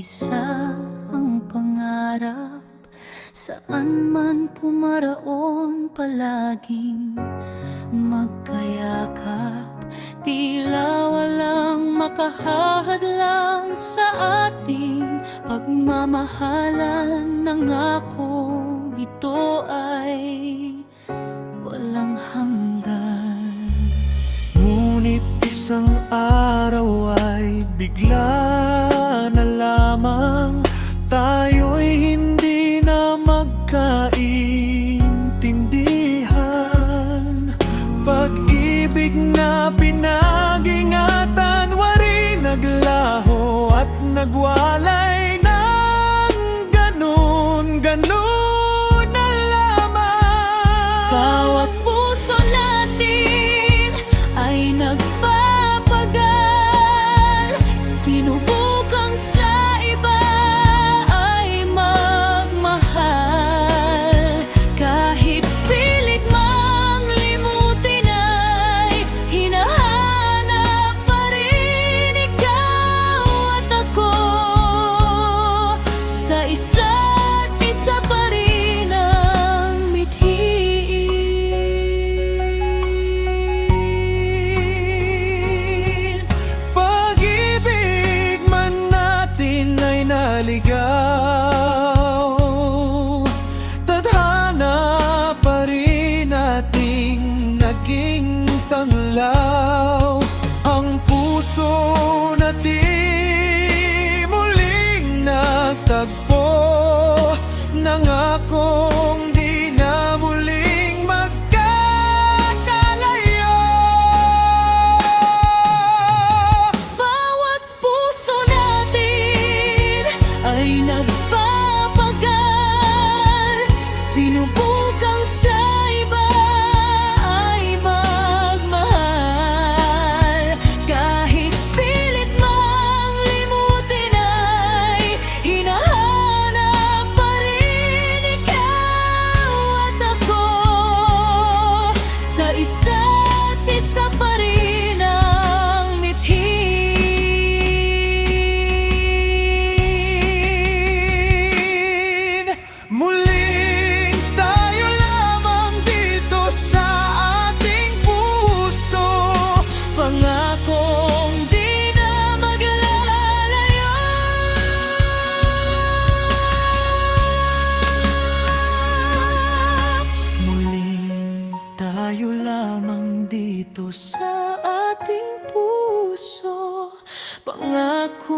iisa ang pangarap, saan man pumaraon palaging magkayakap. Tila walang makahahadlang sa ating pagmamahalan. Nangako ito ay walang hanggan. Ngunit isang araw ay bigla na lamang tayo'y hindi na magkaintindihan. Pag-ibig na pinag-ingatan, wari naglaho at nagwalay ng ganun na lamang. Bawat puso natin ay nagpapagal, sinubukang sa iba ay magmahal. Kahit pilit mang limutin ay hinahanap pa rin ikaw at ako. Sa isa't isa pa rin ang mithiin. Pag-ibig man natin ay naligaw, tadhana pa rin nating naging tanglaw. Ang puso na di muling nagtagpo, nangakong di na muling magkakalayo. Bawat puso natin ay nagpapagal, sinubukang sa iba ay magmahal. Kahit pilit mang limutin ay hinahanap pa rin ikaw at ako. Sa isa't isa pa rin ang mithiin. Muling tayo lamang dito sa ating puso, Pangakong di na maglalayo. muling tayo lamang dito sa Sa ating puso, pangako